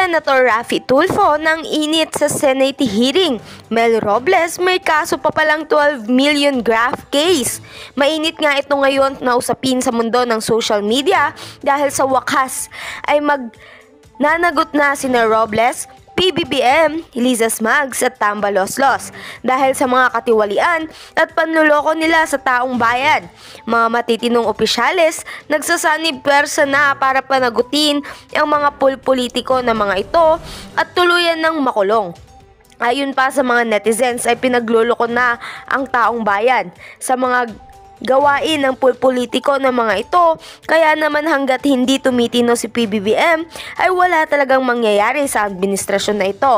Senator Raffy Tulfo ng init sa Senate hearing. Mel Robles may kaso pa palang 12 million graft case. Mainit nga ito ngayon na usapin sa mundo ng social media dahil sa wakas ay magnanagot na sina Robles, PBBM, Liza Smags at Tambaloslos dahil sa mga katiwalian at panluloko nila sa taong bayan. Mga matitinong opisyales nagsasanib pwersa na para panagutin ang mga politiko na mga ito at tuluyan ng makulong. Ayon pa sa mga netizens ay pinagluloko na ang taong bayan sa mga gawain ng politiko ng mga ito, kaya naman hanggat hindi tumitino si PBBM ay wala talagang mangyayari sa administrasyon na ito.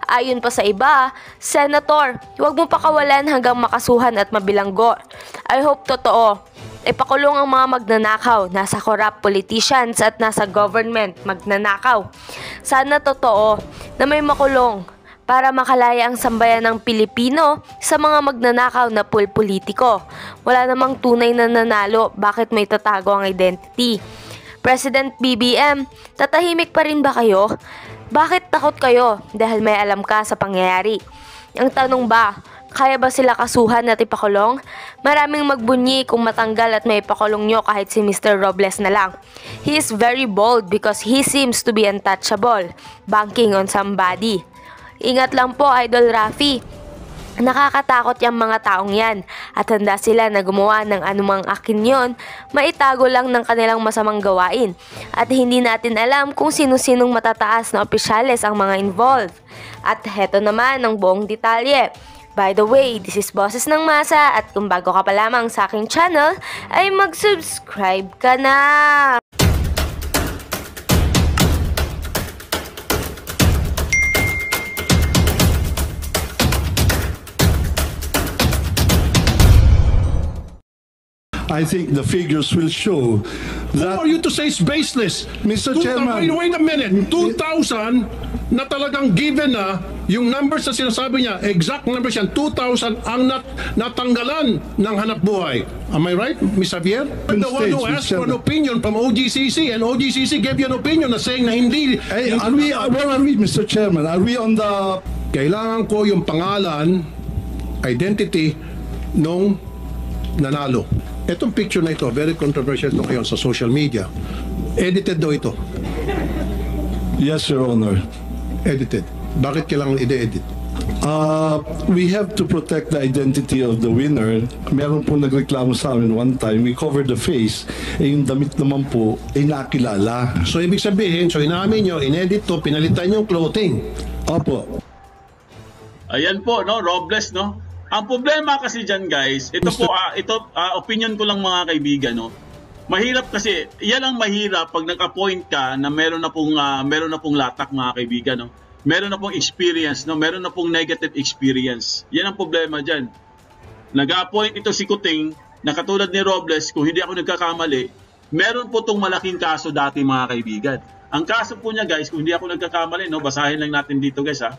Ayon pa sa iba, Senator, huwag mo pakawalan hanggang makasuhan at mabilanggo. I hope totoo. Ipakulong ang mga magnanakaw, nasa corrupt politicians at nasa government magnanakaw. Sana totoo na may makulong para makalaya ang sambayan ng Pilipino sa mga magnanakaw na politiko. Wala namang tunay na nanalo, bakit may tatago ang identity? President BBM, tatahimik pa rin ba kayo? Bakit takot kayo dahil may alam ka sa pangyayari? Ang tanong ba, kaya ba sila kasuhan at ipakulong? Maraming magbunyi kung matanggal at may ipakulong nyo kahit si Mr. Robles na lang. He is very bold because he seems to be untouchable, banking on somebody. Ingat lang po, Idol Raffy. Nakakatakot yung mga taong yan at handa sila na gumawa ng anumang akin yon, maitago lang ng kanilang masamang gawain. At hindi natin alam kung sino-sinong matataas na opisyales ang mga involved. At heto naman ang buong detalye. By the way, this is Boses ng Masa at kung bago ka pa lamang sa aking channel, ay mag-subscribe ka na! I think the figures will show that... Who are you to say it's baseless? Mr. Chairman... Wait a minute. 2,000 na talagang given na yung numbers na sinasabi niya, exact numbers yan, 2,000 ang natanggalan ng hanap buhay. Am I right, Ms. Javier? The one who asked for an opinion from OGCC and OGCC gave you an opinion na saying na hindi... Where are we, Mr. Chairman? Are we on the... Kailangan ko yung pangalan, identity, nung nanalo. Itong picture na ito, very controversial ito ngayon sa social media. Edited daw ito. Yes, Your Honor. Edited. Bakit kailangan i-edit? We have to protect the identity of the winner. Meron po nagreklamo sa amin one time, we covered the face, yung damit naman po ay nakilala. So ibig sabihin, so inamin nyo, inedit to, pinalitan yung clothing. Opo. Ayan po, no, Robles, no? Ang problema kasi dyan, guys, ito po, opinion ko lang mga kaibigan, no? Mahirap kasi, yan ang mahirap pag nag-appoint ka na meron na pong latak, mga kaibigan, no? Meron na pong experience, no? Meron na pong negative experience. Yan ang problema dyan. Nag-appoint ito si Kuting, na katulad ni Robles, kung hindi ako nagkakamali, meron po itong malaking kaso dati, mga kaibigan. Ang kaso po niya, guys, kung hindi ako nagkakamali, no? Basahin lang natin dito, guys, ha?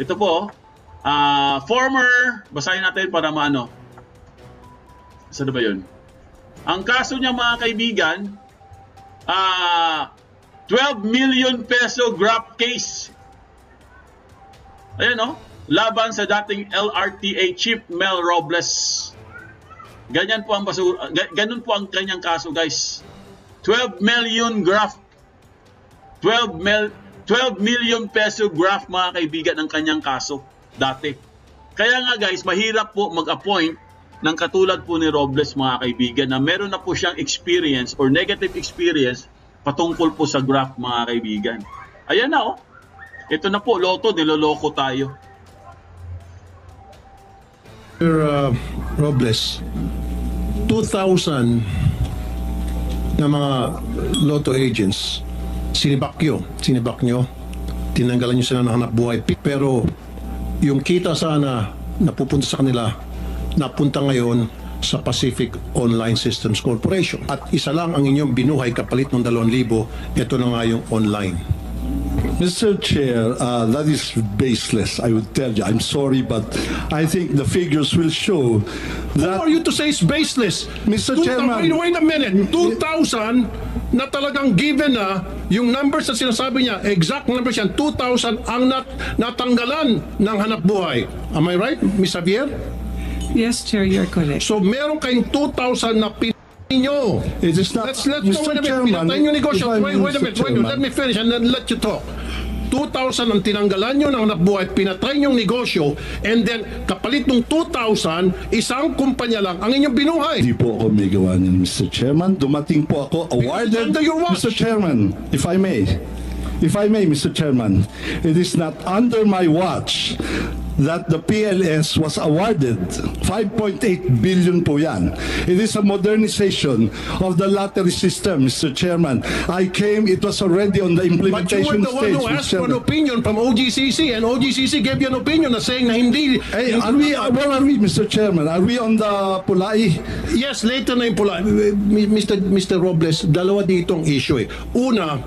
Ito po, basahin natin para maano. Saan ba yun? Ang kaso niya, mga kaibigan, 12 million peso graft case. Ayan, no? Laban sa dating LRTA chief Mel Robles. Ganyan po ang ganun po ang kanyang kaso, guys. 12 million graft. 12 million peso graft, mga kaibigan, ang kanyang kaso dati. Kaya nga, guys, mahirap po mag-appoint ng katulad po ni Robles, mga kaibigan, na meron na po siyang experience or negative experience patungkol po sa graft, mga kaibigan. Ayan na, oh. Ito na po, loto, niloloko tayo. Sir Robles, 2,000 na mga lotto agents, sinibak nyo, tinanggalan nyo sila ng hanap buhay, pero yung kita sana napupunta sa kanila, napunta ngayon sa Pacific Online Systems Corporation. At isa lang ang inyong binuhay kapalit ng 2,000, ito na nga yung online. Mr. Chair, that is baseless, I would tell you. I'm sorry, but I think the figures will show Who that... are you to say it's baseless? Mr. Chairman. Wait a minute. 2,000 na talagang given na yung numbers na sinasabi niya, exact numbers yan, 2,000 ang natanggalan ng hanap buhay. Am I right, Ms. Javier? Yes, Chair, you're correct. So meron kayong 2,000 na pinyo. It is not... Let's Mr. wait a minute. Chairman, Pinatayin yung negosyo. if I may, Wait a Mr. minute. Chairman. Let me finish and then let you talk. 2,000 ang tinanggalan nyo ng hanap buhay, pinatay yung negosyo, and then kapalit ng 2,000, isang kumpanya lang ang inyong binuhay. Hindi po ako may gawa niyan, Mr. Chairman. Dumating po ako awarded... under your watch. Mr. Chairman, if I may, Mr. Chairman, it is not under my watch that the PLS was awarded. 5.8 billion po yan. It is a modernization of the lottery system, Mr. Chairman. I came, it was already on the But you were implementation the one stage, who Mr. asked for an Chairman. opinion from OGCC, and OGCC gave you an opinion na saying na hindi... Hey, where are we, Mr. Chairman? Are we on the Pulai? Yes, later na yung pula. Mr. Robles, dalawa ditong issue eh. Una,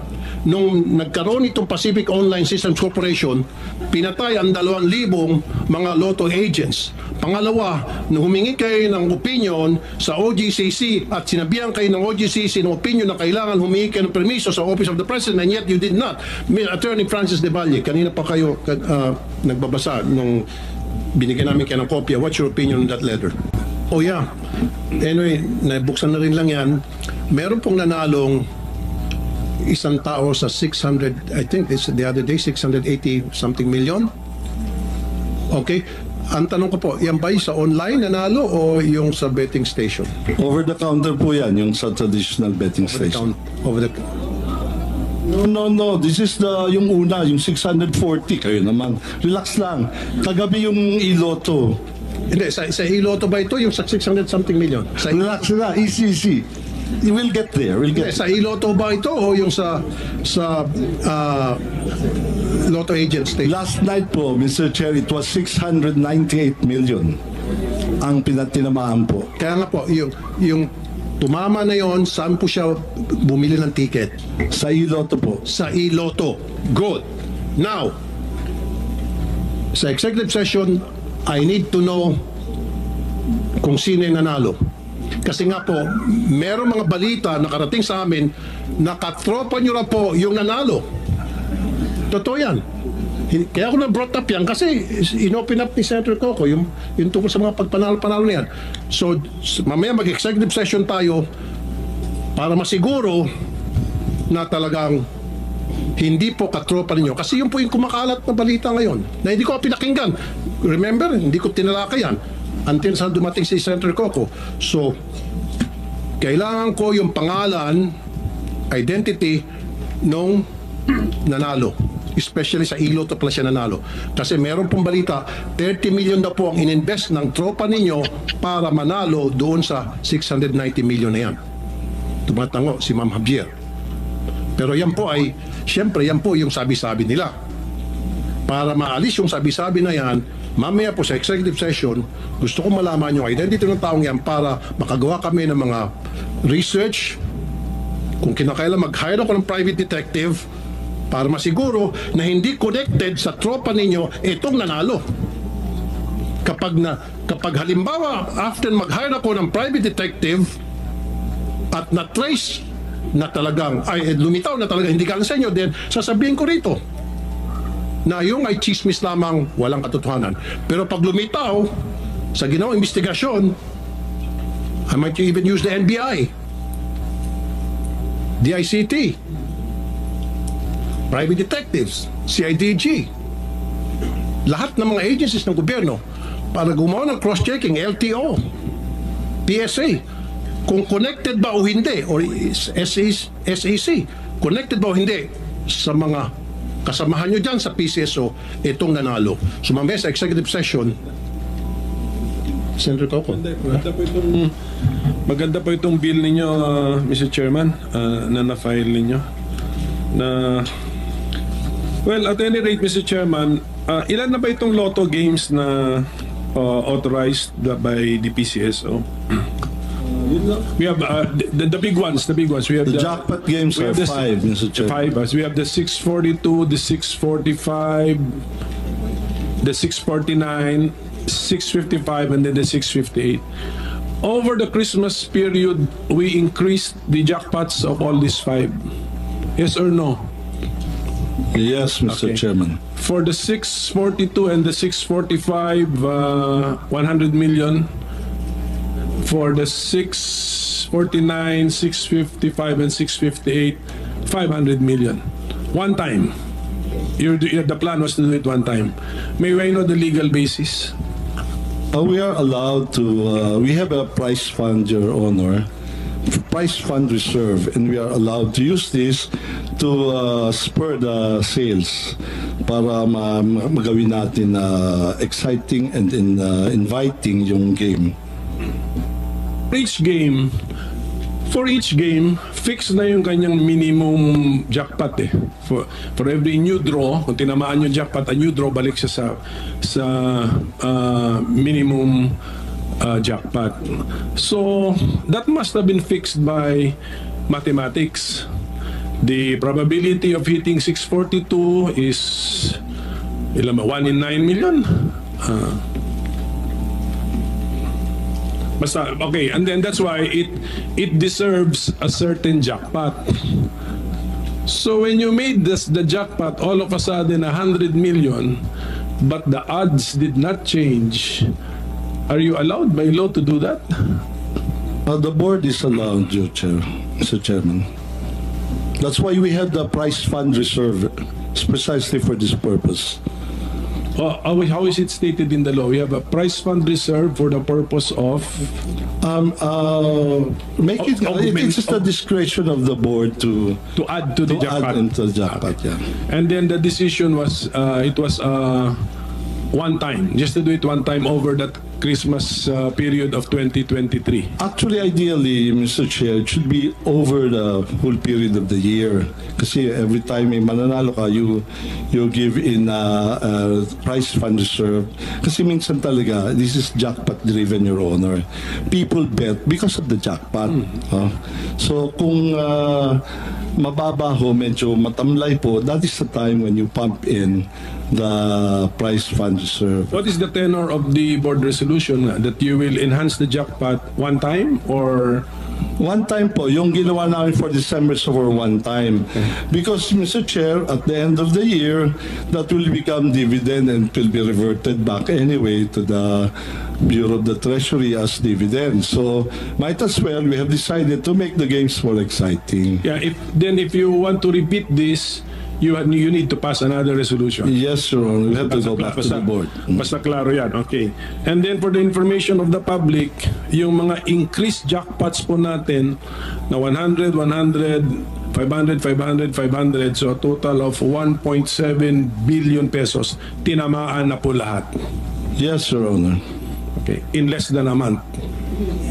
nung nagkaroon itong Pacific Online Systems Corporation, pinatay ang 2,000 mga lotto agents. Pangalawa, nung humingi kayo ng opinion sa OGCC at sinabihan kayo ng OGCC ng opinion na kailangan humingi kayo ng permiso sa Office of the President, and yet you did not. Attorney Francis De Valle, kanina pa kayo nagbabasa nung binigyan namin kayo ng kopya. What's your opinion on that letter? Oh yeah. Anyway, nabuksan na rin lang yan. Meron pong nanalong isang tao sa 600, I think it's the other day, 680 something million. Okay. Ang tanong ko po, yan ba sa online nanalo o yung sa betting station? Over the counter po yan, yung sa traditional betting station. Over the No. This is yung una, yung 640. Kayo naman. Relax lang. Kagabi yung iloto. Hindi, sa Iloto ba ito? Yung sa 600 something million? Relax na. Easy. You will get there. Hindi, sa Iloto ba ito o yung sa Lotto Agent Station? Last night po, Mr. Chair, it was 698 million ang pinatinamaan po. Kaya nga po, yung tumama na yon, saan po siya bumili ng ticket? Sa iloto po. Sa Iloto. Good. Now, sa executive session, I need to know kung sino yung nanalo. Kasi nga po, merong mga balita na karating sa amin na katropa nyo na po yung nanalo. Totoo yan. Kaya ako na-brought up yan kasi inopen up ni Senator Coco yung tungkol sa mga pagpanalo-panalo na yan. So, mamaya mag-executive session tayo para masiguro na talagang hindi po katropa ninyo. Kasi yun po yung kumakalat na balita ngayon na hindi ko pinakinggan. Remember, hindi ko tinalakay yan until sa dumating si Senator Coco. So, kailangan ko yung pangalan, identity nung nanalo. Especially sa Iloto pala siya nanalo. Kasi meron pong balita, 30 million na po ang ininvest ng tropa ninyo para manalo doon sa 690 million na yan. Tumatango si Ma'am Javier. Pero yan po ay, siyempre yan po yung sabi-sabi nila. Para maalis yung sabi-sabi na yan, mamaya po sa executive session, gusto ko malaman yung identity ng taong yan para makagawa kami ng mga research. Kung kinakailan mag-hire ako ng private detective para masiguro na hindi connected sa tropa ninyo itong nanalo. Kapag halimbawa, after mag-hire ako ng private detective at na-trace na talagang, ay lumitaw na talagang hindi galing sa inyo, then sasabihin ko rito na yung ay chismis lamang, walang katotohanan. Pero pag lumitaw sa ginawang investigasyon, I might even use the NBI, the ICT, private detectives, CIDG, lahat ng mga agencies ng gobyerno para gumawa ng cross-checking, LTO, PSA, kung connected ba o hindi, or SEC, connected ba o hindi sa mga kasamahan nyo dyan sa PCSO, itong nanalo. So mamaya sa executive session, Senator Coco. Maganda po itong bill ninyo, Mr. Chairman, na na-file ninyo. Well, at any rate, Mr. Chairman, ilan na ba itong lotto games na authorized by the PCSO? We have the big ones. The big ones. We have The jackpot games we are have the 5, Mr. Chair. 5. We have the 642, the 645, the 649, 655, and then the 658. Over the Christmas period, we increased the jackpots of all these 5. Yes or no? Yes, Mr. Okay. Chairman. For the 642 and the 645, 100 million. For the 649, 655, and 658, 500 million. One time. The plan was to do it one time. May I know the legal basis? We are allowed to, we have a prize fund, Your Honor, prize fund reserve, and we are allowed to use this to spur the sales para magawin natin exciting and inviting yung game. For each game, fix na yung kanyang minimum jackpot eh. For every new draw, kung tinamaan yung jackpot, a new draw, balik siya sa minimum jackpot. So, that must have been fixed by mathematics. The probability of hitting 642 is 1 in 9 million. Basta, okay, and then that's why it deserves a certain jackpot. So when you made the jackpot all of a sudden 100 million, but the odds did not change, are you allowed by law to do that? The board is allowed, Your Chair, Mr. Chairman. That's why we have the prize fund reserve. It's precisely for this purpose. How is it stated in the law? We have a prize fund reserve for the purpose of It's just the discretion of the board to add to the jackpot. add into the jackpot, yeah. And then the decision was it was one time, just to do it one time over that Christmas period of 2023. Actually, ideally, Mr. Chair, it should be over the whole period of the year. Kasi every time may mananalo ka, you give in prize fund reserve. Kasi minsan talaga, this is jackpot driven, Your Honor. People bet because of the jackpot. So kung mababa ho, medyo matamlay po, that is the time when you pump in the prize fund reserve. What is the tenor of the board resolution that you will enhance the jackpot one time or? One time po, yung ginawa namin for December so for one time. Because, Mr. Chair, at the end of the year, that will become dividend and will be reverted back anyway to the Bureau of the Treasury as dividend. So, might as well, we have decided to make the games more exciting. Yeah, if you want to repeat this, you need to pass another resolution. Yes, Your Honor. We have to go back to the board. Basta klaro yan. Okay. And then for the information of the public, yung mga increased jackpots po natin na 100, 100, 500, 500, 500, so a total of 1.7 billion pesos, tinamaan na po lahat. Yes, Your Honor. Okay. In less than a month.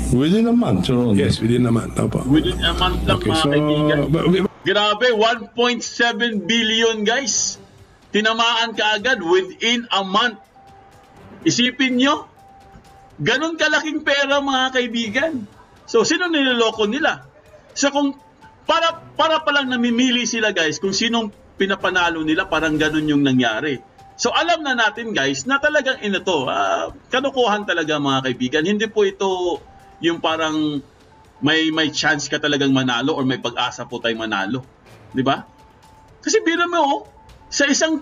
Within a month, Your Honor. Yes, within a month. Opo. Within a month lang, Okay, mga so kaibigan. Grabe, 1.7 billion guys. Tinamaan ka agad within a month. Isipin nyo, ganun kalaking pera mga kaibigan. So, sino niloloko nila? So, kung para pa lang namimili sila guys kung sinong pinapanalo nila, parang ganun yung nangyari. So, alam na natin guys na talagang kanukuhan talaga mga kaibigan. Hindi po ito yung parang may chance ka talagang manalo or may pag-asa po tayo manalo. 'Di ba? Kasi biro mo, sa isang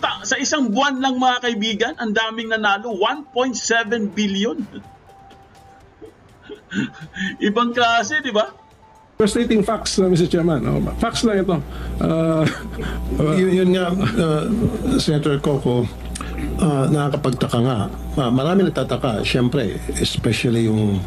buwan lang mga kaibigan, ang daming nanalo, 1.7 billion. Ibang klase, 'di ba? Stating facts, Mr. Chairman. Facts lang ito. Yun nga, Senator Coco, nakakapagtaka nga. Marami nagtataka, siyempre, especially yung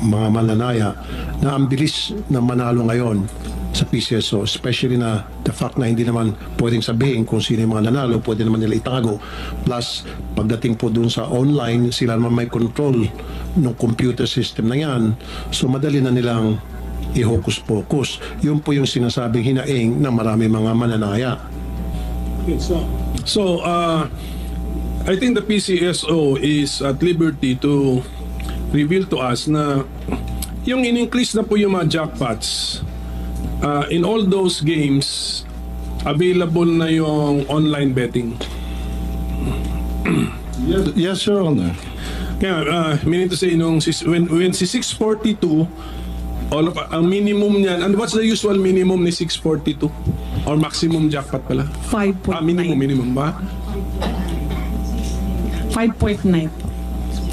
mga mananaya na ang bilis na manalo ngayon sa PCSO, especially na the fact na hindi naman pwedeng sabihin kung sino yung mga nanalo, pwede naman nila itago. Plus, pagdating po dun sa online, sila naman may control ng computer system na yan. So, madali na nilang i-hocus-pocus. Yun po yung sinasabing hinaing ng marami mga mananaya. Okay, so I think the PCSO is at liberty to reveal to us na yung in-increase na po yung mga jackpots, in all those games, available na yung online betting. Yes, Your Honor. Kaya, meaning to say, when si 642, ang minimum niyan, and what's the usual minimum ni 642? Or maximum jackpot pala? 5.9. Minimum ba? 5.9.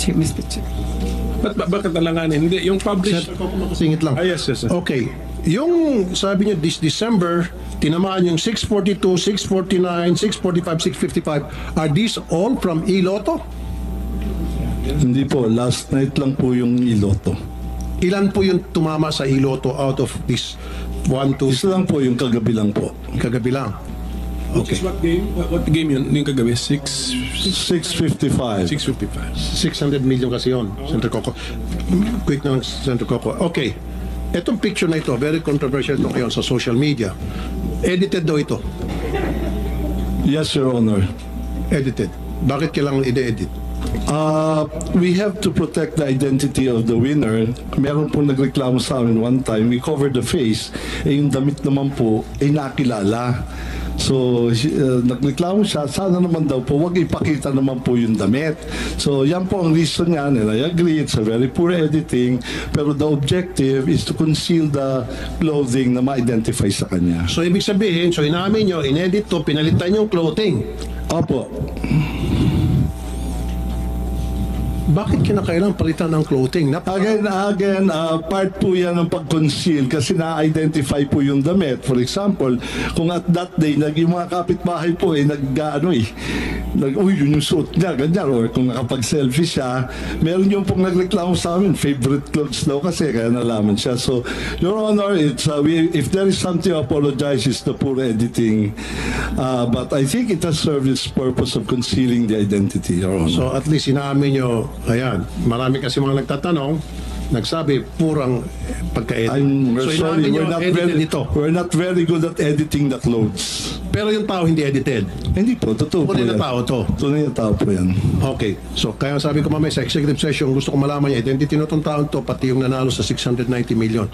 Mr. Chair. Bakit talanganin? Hindi, yung published. Senator Coco, makasingit lang. Yes. Okay. Yung sabi niyo this December, tinamaan yung 642, 649, 645, 655. Are these all from Iloto? Hindi po, last night lang po yung iloto. Ilan po yung tumama sa Iloto out of this 1, 2, Isa lang po yung kagabi lang po. kagabi lang? Okay. What game? What game yun? Yung kagabi? 6:55. 655. 600 million kasi yun, Senator Coco. Quick na lang, Senator Coco. Okay. Etong picture na ito, very controversial ito ngayon sa social media. Edited daw ito. Yes, Your Honor. Edited. Bakit kailangan i-edit? We have to protect the identity of the winner. Meron po nagreklamo sa amin one time, we covered the face, yung damit naman po ay nakilala. So, nagreklamo siya, sana naman daw po, wag ipakita naman po yung damit. So, yan po ang reason niya, and I agree, it's a very poor editing, pero the objective is to conceal the clothing na ma-identify sa kanya. So, ibig sabihin, so inamin nyo, inedit to, pinalitan yung clothing. Opo. Bakit kinakailangan palitan ng clothing? Again, part po yan ng pag-conceal kasi na-identify po yung damit. For example, kung at that day, yung mga kapitbahay po yun yung suot niya, ganyan. Or kung nakapag-selfie siya, meron yung pong nagreklamo sa amin, favorite clothes daw kasi, kaya nalaman siya. So, Your Honor, it's, if there is something to apologize, it's the poor editing. But I think it has served its purpose of concealing the identity, Your Honor. So, at least inamin nyo, ayan, marami kasi mga nagtatanong, nagsabi, purang pagka-edit. I'm So, sorry, inamin nyo, edited ito. we're not very good at editing the clothes. Pero yung tao hindi edited. Hindi po, totoo po Tunay yan. na tao to. Tunay na tao po yan. Okay. So, kaya sabi ko mamaya sa executive session, gusto ko malaman niya, identity na itong taon to, pati yung nanalo sa 690 million.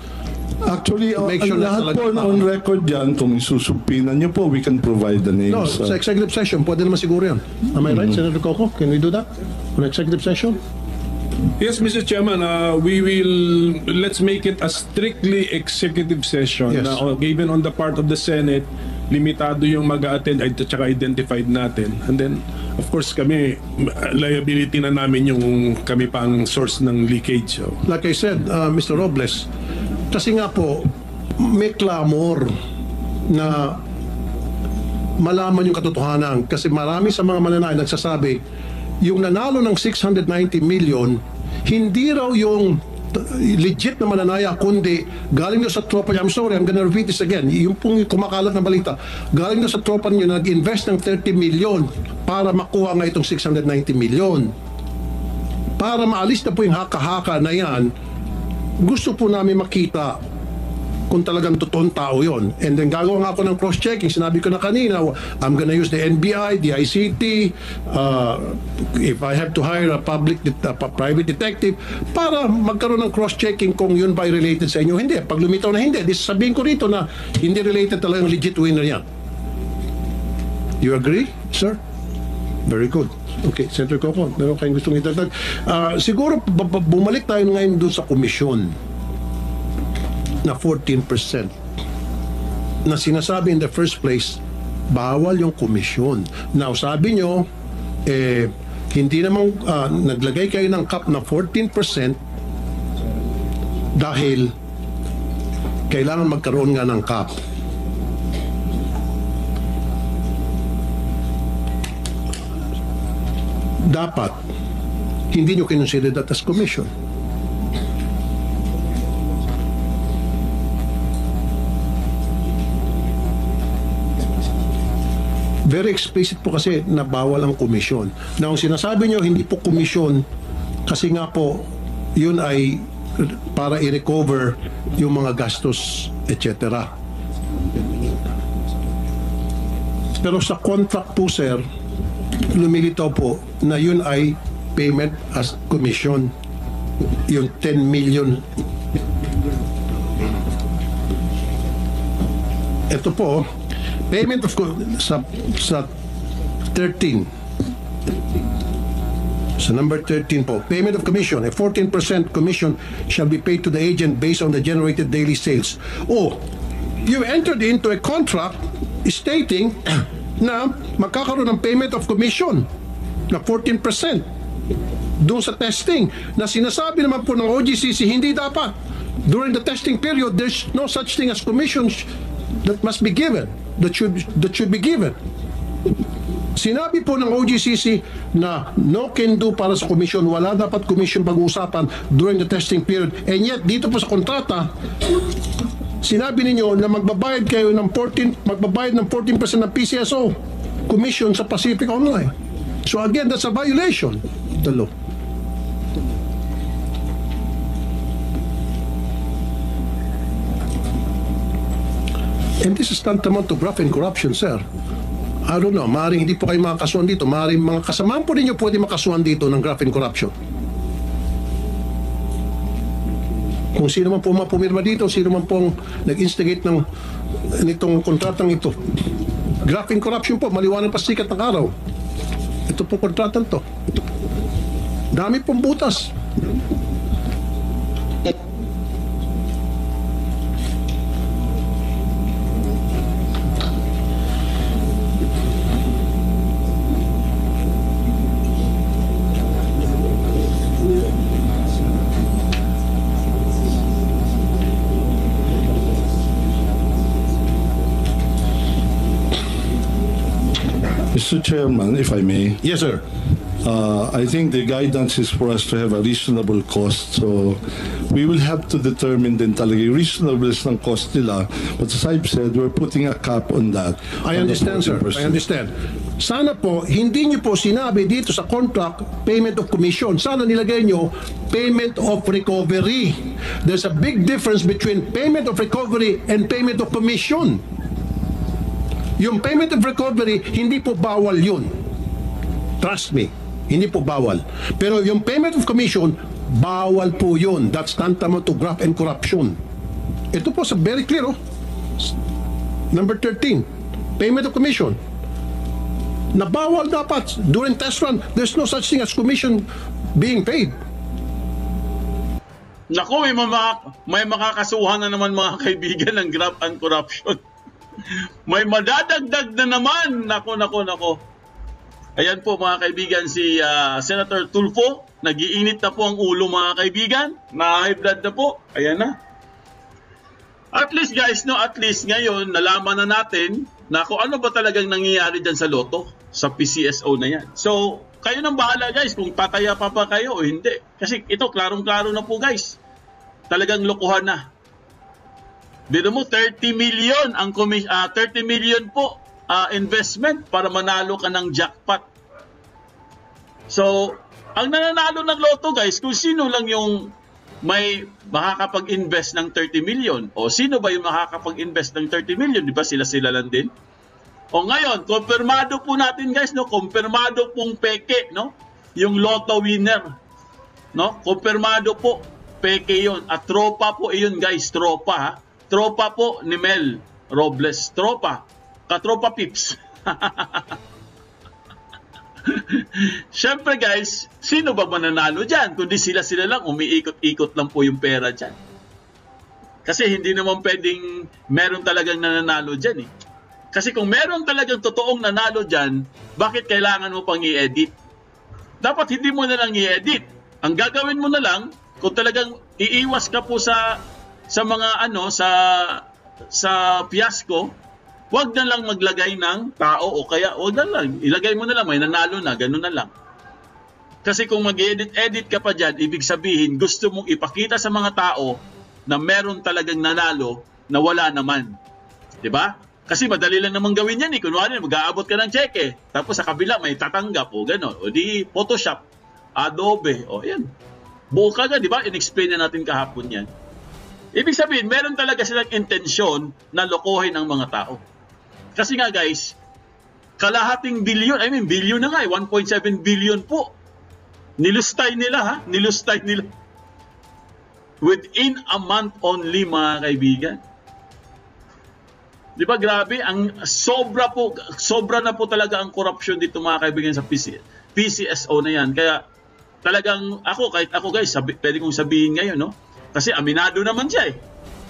Actually, Make sure na lahat talaga po on record yan, kung isusumpinan niyo po, we can provide the names. No, sa executive session, pwede naman siguro yan. Am I right, Senator Coco? Can we do that? On executive session? Yes, Mr. Chairman, let's make it a strictly executive session. Yes. Na, given on the part of the Senate, limitado yung mag-attend at saka identified natin. And then, of course, kami, liability na namin yung kami pang source ng leakage. So. Like I said, Mr. Robles, kasi nga po, may clamor na malaman yung katotohanan. Kasi marami sa mga mananayan nagsasabi, yung nanalo ng 690 million, hindi raw yung legit na mananaya, kundi galing na sa tropa niya. I'm sorry, I'm gonna repeat this again. Yung pong kumakalat na balita, galing na sa tropa niyo, nag-invest ng 30 million para makuha nga itong 690 million. Para maalis na po yung haka-haka na yan, gusto po namin makita kung talagang totoong tao yon. And then gagawa nga ako ng cross-checking. Sinabi ko na kanina, I'm gonna use the NBI, the ICT, if I have to hire a private detective, para magkaroon ng cross-checking kung yun ba related sa inyo. Hindi. Pag lumitaw na hindi, sabihin ko rito na hindi related talagang legit winner yan. You agree, sir? Very good. Okay, Senator Coco, meron kayong gustong itagdag. Siguro, bumalik tayo ngayon doon sa komisyon na 14% na sinasabi in the first place, bawal yung komisyon. Now, sabi nyo, hindi namang naglagay kayo ng cap na 14% dahil kailangan magkaroon nga ng cap. Dapat, hindi nyo kinonsider that as commission. Very explicit po kasi na bawal ang komisyon. Na ang sinasabi nyo, hindi po komisyon kasi nga po, yun ay para i-recover yung mga gastos, etc. Pero sa contract po, sir, lumilitaw po na yun ay payment as commission. Yung 10 million ito po, payment of sa 13. Sa number 13 po, payment of commission. A 14% commission shall be paid to the agent based on the generated daily sales. Oh, you entered into a contract stating na magkakaroon ng payment of commission na 14% doon sa testing na sinasabi naman po ng OGCC hindi dapat. During the testing period, there's no such thing as commissions that must be given, that should be given. Sinabi po ng OGCC na no can do para sa commission, wala dapat commission pag-uusapan during the testing period. And yet, dito po sa kontrata, sinabi ninyo na magbabayad kayo ng 14% ng PCSO commission sa Pacific Online. So again, that's a violation of the law. And this is tantamount to graft and corruption, sir. I don't know, maaaring hindi po kayo makakasuhan dito. Maaaring mga kasamahan po ninyo pwede makasuhan dito ng graft and corruption. Kung sino man po pumirma dito, sino man pong nag-instigate nitong kontratang ito. Graft and corruption po, maliwanag pa sikat ng araw. Ito po kontratang to. Dami pong butas. Mr. Chairman, if I may, Yes, sir. I think the guidance is for us to have a reasonable cost. So we will have to determine din talaga yung reasonableness ng cost nila. But as I've said, we're putting a cap on that. I understand, sir. I understand. Sana po, hindi nyo po sinabi dito sa contract, payment of commission. Sana nilagay nyo, payment of recovery. There's a big difference between payment of recovery and payment of commission. Yung payment of recovery, hindi po bawal yun. Trust me, hindi po bawal. Pero yung payment of commission, bawal po yun. That's tantamount to graft and corruption. Ito po sa very clear, oh. Number 13, payment of commission. Na bawal dapat. During test run, there's no such thing as commission being paid. Naku, may makakasuhan na naman mga kaibigan ng graft and corruption. May madadagdag na naman. Nako. Ayan po mga kaibigan, si Senator Tulfo. Nag-iinit na po ang ulo mga kaibigan. Na-high blood na po. Ayan na. At least guys, at least ngayon, nalaman na natin na kung ano ba talagang nangyayari dyan sa loto, sa PCSO na yan. So, kayo nang bahala guys kung tataya pa kayo o hindi. Kasi ito, klarong-klaro na po guys. Talagang lokohan na. Dito mo 30 million ang 30 million po investment para manalo ka ng jackpot. So, ang nananalo ng loto guys, kung sino lang yung may makakapag-invest ng 30 million o sino ba yung makakapag-invest ng 30 million, di ba sila lang din? O ngayon, kumpirmado po natin guys, kumpirmado pong peke, yung lotto winner. Kumpirmado po, peke yun. At tropa po iyon guys, tropa ha. Tropa po ni Mel Robles. Tropa. Katropa pips. Siyempre guys, sino ba mananalo dyan? Kundi sila lang, umiikot-ikot lang po yung pera dyan. Kasi hindi naman pwedeng meron talagang nananalo dyan eh. Kasi kung meron talagang totoong nanalo dyan, bakit kailangan mo pang i-edit? Dapat hindi mo na lang i-edit. Ang gagawin mo na lang, kung talagang iiwas ka po sa mga sa fiasco, wag na lang maglagay ng tao o kaya wag na lang, ilagay mo na lang may nanalo na, ganun na lang. Kasi kung mag-edit ka pa dyan, ibig sabihin gusto mong ipakita sa mga tao na meron talagang nanalo na wala naman. 'Di ba? Kasi madali lang naman gawin yan eh. Kunwari, mag-aabot ka ng cheque, tapos sa kabila may tatanggap o gano'n. O di Photoshop, Adobe, o yan. Buo ka di ba? In-explain na natin kahapon yan. Ibig sabihin, meron talaga silang intensyon na lokohin ang mga tao. Kasi nga guys, kalahating billion, billion na nga 1.7 billion po. Nilustay nila nilustay nila. Within a month only mga kaibigan. Di ba grabe? Ang sobra na po talaga ang korupsyon dito mga kaibigan sa PCSO na yan. Kaya talagang kahit ako guys, pwede kong sabihin ngayon, no? Kasi aminado naman siya eh.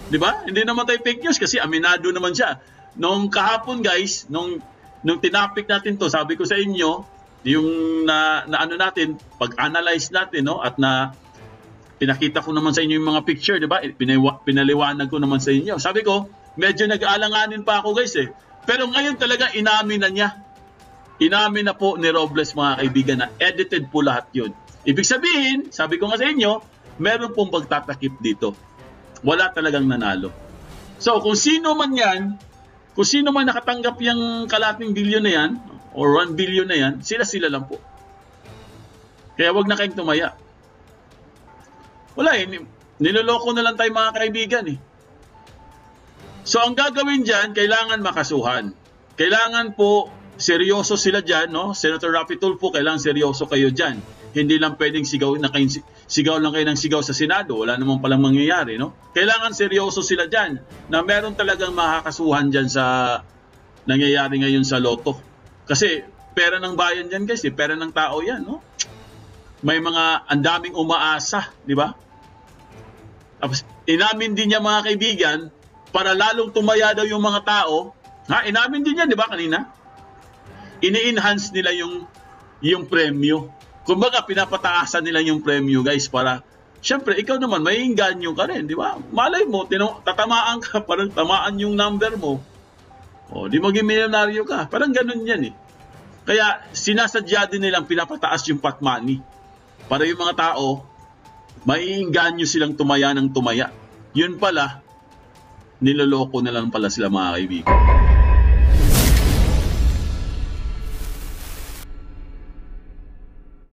Di ba? Hindi naman tayo fake news kasi aminado naman siya. Nung kahapon guys, nung tinapik natin to, sabi ko sa inyo, yung na ano natin, pag-analyze natin, no? At pinakita ko naman sa inyo yung mga picture, di ba? Pinaliwanag ko naman sa inyo. Sabi ko, medyo nag-aalanganin pa ako guys eh. Pero ngayon talaga inamin na niya. Inamin na po ni Robles mga kaibigan na edited po lahat yun. Ibig sabihin, sabi ko nga sa inyo, meron pong pagtatakip dito. Wala talagang nanalo. So kung sino man yan, kung sino man nakatanggap yung kalating bilyon na yan, or 1 billion na yan, sila lang po. Kaya wag na kayong tumaya. Wala eh, niloloko na lang tayo mga kaibigan eh. So ang gagawin dyan, kailangan makasuhan. Kailangan po seryoso sila dyan, no? Senator Raffy Tulfo, kailangan seryoso kayo dyan. Hindi lang pwedeng sigaw lang kayo ng sigaw sa Senado. Wala namang palang mangyayari, no? Kailangan seryoso sila dyan na meron talagang makakasuhan dyan sa nangyayari ngayon sa Lotto. Kasi pera ng bayan dyan guys, eh. Pera ng tao yan, no? May mga andaming umaasa, di ba? Tapos inamin din niya mga kaibigan, para lalong tumaya daw yung mga tao. Inamin din yan, di ba kanina? Ini-enhance nila yung premyo. Kumbaga, pinapataasan nila yung premyo, guys, para, syempre, ikaw naman, may inganyo ka rin, di ba? Malay mo, tatamaan ka, parang tamaan yung number mo. O, di maging milyonaryo ka. Parang ganun yan eh. Kaya, sinasadya din nilang pinapataas yung pot money. Para yung mga tao, may inganyo silang tumaya ng tumaya. Yun pala, niloloko na lang pala sila mga kaibigan.